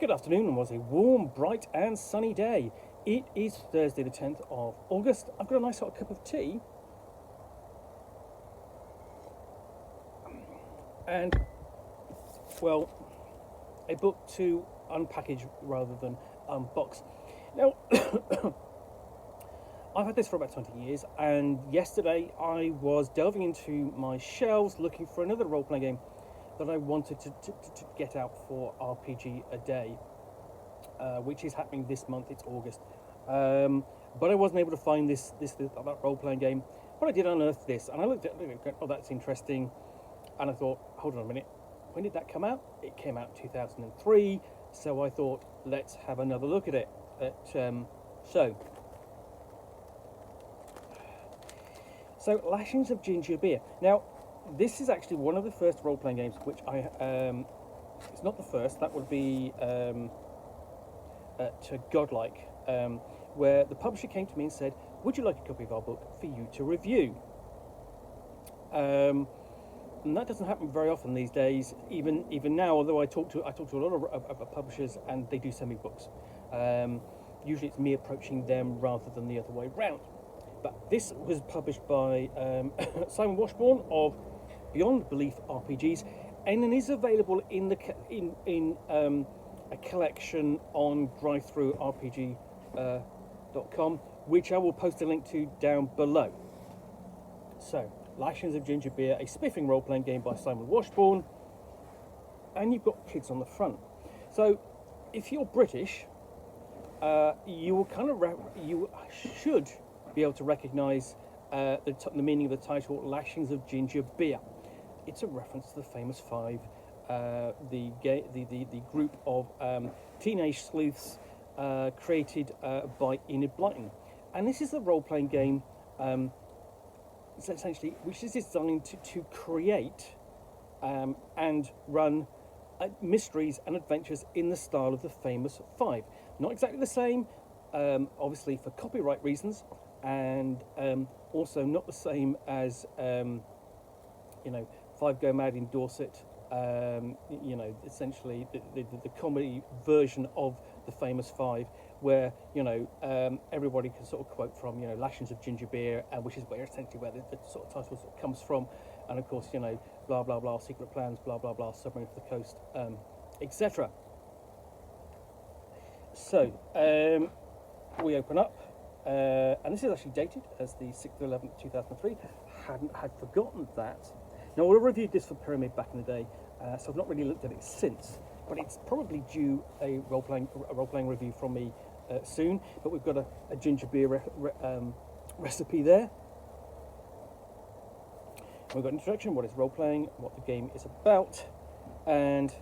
Good afternoon, and was a warm, bright and sunny day. It is Thursday the 10th of August. I've got a nice hot cup of tea. And, well, a book to unpackage rather than unbox. Now, I've had this for about 20 years, and yesterday I was delving into my shelves looking for another role-playing game that I wanted to get out for RPG a day, which is happening this month. It's August, but I wasn't able to find that role-playing game. But I did unearth this, and I looked at it. Oh, that's interesting. And I thought, hold on a minute, when did that come out? It came out in 2003. So I thought, let's have another look at it. So Lashings of Ginger Beer. Now, this is actually one of the first role-playing games which it's not the first, that would be to Godlike, where the publisher came to me and said, would you like a copy of our book for you to review? And that doesn't happen very often these days, even now, although I talk to a lot of publishers, and they do send me books. Usually it's me approaching them rather than the other way round. But this was published by Simon Washbourne of Beyond Belief RPGs, and it is available in a collection on drivethrurpg.com, which I will post a link to down below. So, Lashings of Ginger Beer, a spiffing role-playing game by Simon Washbourne, and you've got kids on the front. So, if you're British, you should be able to recognise the meaning of the title, Lashings of Ginger Beer. It's a reference to the famous Five, the group of teenage sleuths created by Enid, Blyton. And this is a role-playing game, essentially, which is designed to create and run mysteries and adventures in the style of the famous Five. Not exactly the same, obviously for copyright reasons, and also not the same as Five Go Mad in Dorset. Essentially the comedy version of the famous Five, where everybody can sort of quote from Lashings of Ginger Beer, which is where essentially where the sort of title sort of comes from, and of course blah blah blah, secret plans, blah blah blah, submarine to the coast, etc. So we open up, and this is actually dated as the 6th of 11th 2003. Had forgotten that. Now, I reviewed this for Pyramid back in the day, so I've not really looked at it since, but it's probably due a role-playing review from me soon. But we've got a ginger beer recipe there. We've got an introduction, what is role-playing, what the game is about, and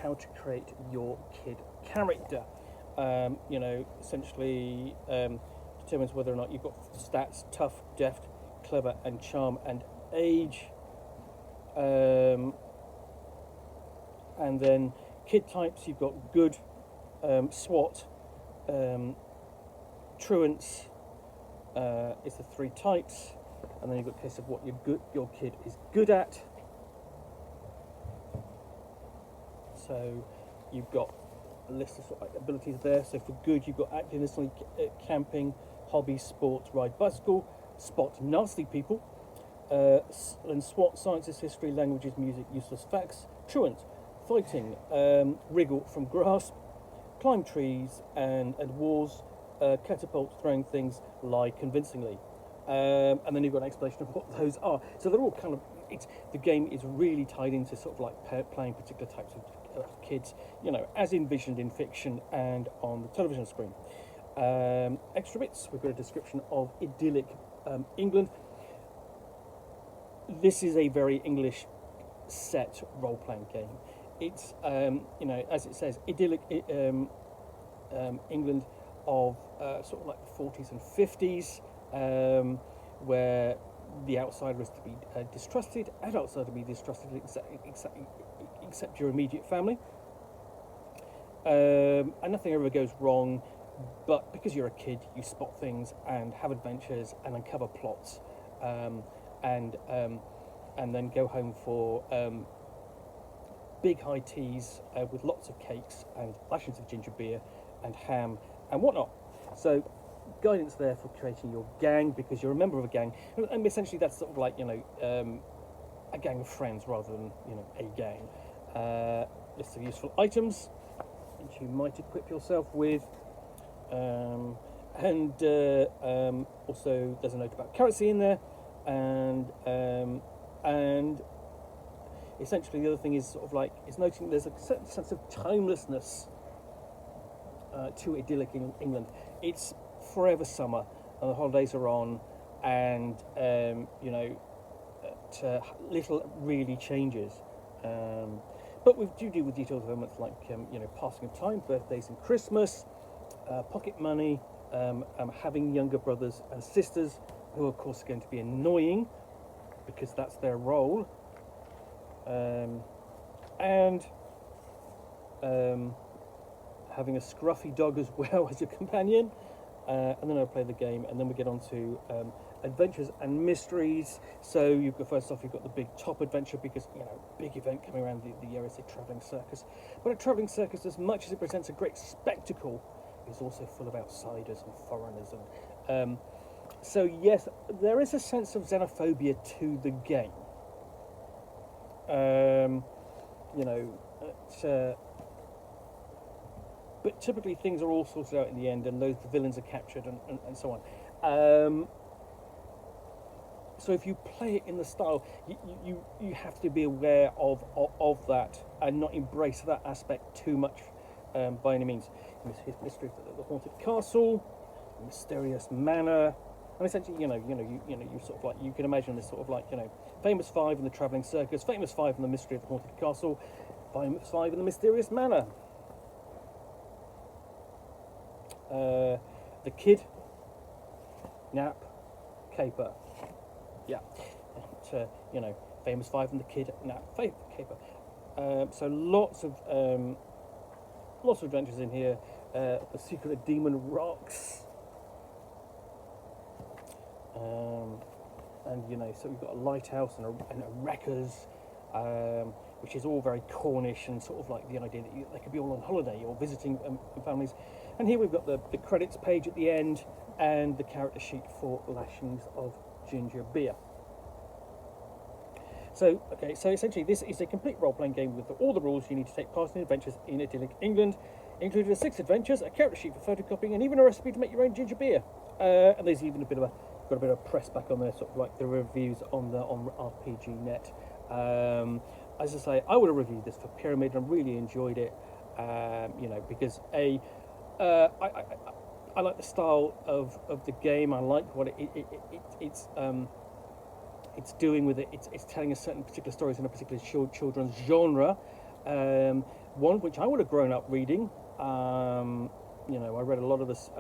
how to create your kid character. Essentially determines whether or not you've got stats, tough, deft, clever, and charm, and age. And then kid types, you've got good, SWAT, truants is the three types, and then you've got a case of what your kid is good at. So you've got a list of sort of abilities there. So for good, you've got activeness, camping, hobby, sports, ride bicycle, spot nasty people. And SWAT, sciences, history, languages, music, useless facts. Truant, fighting, wriggle from grasp, climb trees and walls, catapult, throwing things, lie convincingly. And then you've got an explanation of what those are. So they're all kind of, the game is really tied into sort of like playing particular types of kids, as envisioned in fiction and on the television screen. Extra bits, we've got a description of idyllic England. This is a very English set role-playing game. It's, as it says, idyllic England of sort of like the 40s and 50s, where the outsider is to be distrusted, and outsider to be distrusted except your immediate family. And nothing ever goes wrong, but because you're a kid, you spot things and have adventures and uncover plots. And then go home for big high teas with lots of cakes and lashings of ginger beer and ham and whatnot. So guidance there for creating your gang, because you're a member of a gang, and essentially that's sort of like, you know, a gang of friends rather than, you know, a gang. List of useful items which you might equip yourself with, and also there's a note about currency in there, and essentially the other thing is sort of like, it's noting there's a certain sense of timelessness to idyllic England. It's forever summer and the holidays are on, and you know, little really changes, but we do deal with details of elements like you know, passing of time, birthdays and Christmas, pocket money, having younger brothers and sisters who of course are going to be annoying because that's their role, and having a scruffy dog as well as your companion, and then I'll play the game, and then we get on to adventures and mysteries. So you've got, first off, you've got the big top adventure, because, you know, big event coming around the year is a travelling circus. But a travelling circus, as much as it presents a great spectacle, is also full of outsiders and foreigners, and so yes, there is a sense of xenophobia to the game. You know, but typically things are all sorted out in the end, and the villains are captured, and so on. So if you play it in the style, you have to be aware of that and not embrace that aspect too much by any means. Mystery of the haunted castle, mysterious manor, and essentially, you sort of like, you can imagine this sort of like, you know, famous five in the travelling circus, famous five in the mystery of the haunted castle, famous five in the mysterious manor. The kid, nap, caper. Yeah, and, you know, famous five in the kid, nap, caper. So lots of adventures in here. The secret of Demon Rocks. And you know, so we've got a lighthouse and a wreckers, which is all very Cornish, and sort of like the idea that they could be all on holiday or visiting families. And here we've got the credits page at the end and the character sheet for Lashings of Ginger Beer. So, okay, so essentially this is a complete role-playing game with all the rules you need to take part in adventures in idyllic England, including 6 adventures, a character sheet for photocopying, and even a recipe to make your own ginger beer. And there's even got a bit of press back on there, sort of like the reviews on RPG Net. As I say, I would have reviewed this for Pyramid and really enjoyed it. You know, because I like the style of the game. I like what it's doing with it. It's telling a certain particular stories in a particular children's genre. One which I would have grown up reading. You know, I read a lot of this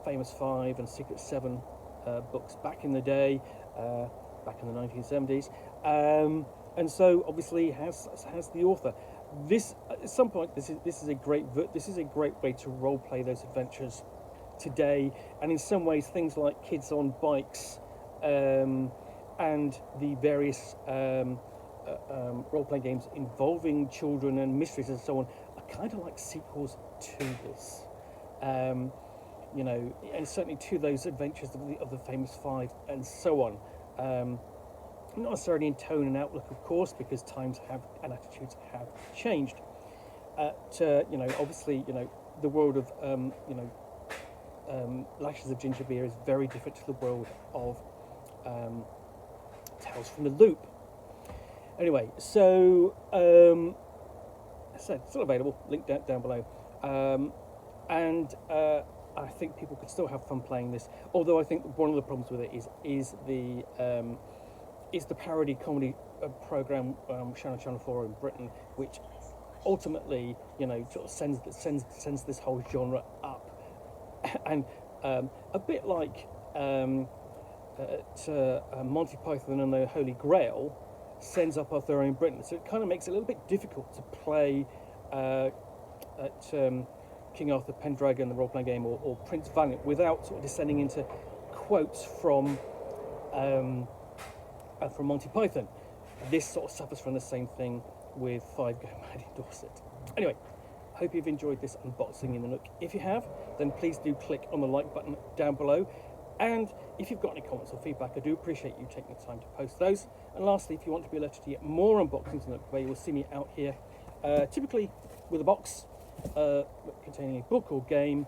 Famous Five and Secret Seven books back in the day, back in the 1970s, and so obviously has the author. This, at some point, this is a great way to role play those adventures today, and in some ways things like Kids on Bikes and the various role-playing games involving children and mysteries and so on are kind of like sequels to this. You know, and certainly to those adventures of the Famous Five and so on. Not necessarily in tone and outlook, of course, because times and attitudes have changed. You know, obviously, you know, the world of Lashings of Ginger Beer is very different to the world of Tales from the Loop. Anyway, so it's still available. Link down below, and I think people could still have fun playing this. Although I think one of the problems with it is the parody comedy program shown on Channel 4 in Britain, which ultimately, you know, sort of sends this whole genre up, and a bit like Monty Python and the Holy Grail sends up Arthur in Britain. So it kind of makes it a little bit difficult to play at King Arthur Pendragon, the role-playing game, or Prince Valiant, without sort of descending into quotes from Monty Python. This sort of suffers from the same thing with 5 Go Mad in Dorset. Anyway, hope you've enjoyed this unboxing in the Nook. If you have, then please do click on the like button down below. And if you've got any comments or feedback, I do appreciate you taking the time to post those. And lastly, if you want to be alerted to get more unboxings in the Nook, where you will see me out here, typically with a box containing a book or game,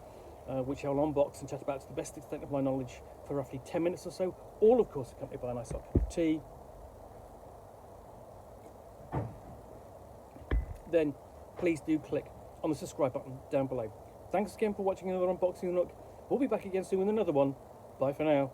which I'll unbox and chat about to the best extent of my knowledge for roughly 10 minutes or so, all of course accompanied by a nice hot cup of tea. Then please do click on the subscribe button down below. Thanks again for watching another unboxing of the Nook. We'll be back again soon with another one. Bye for now.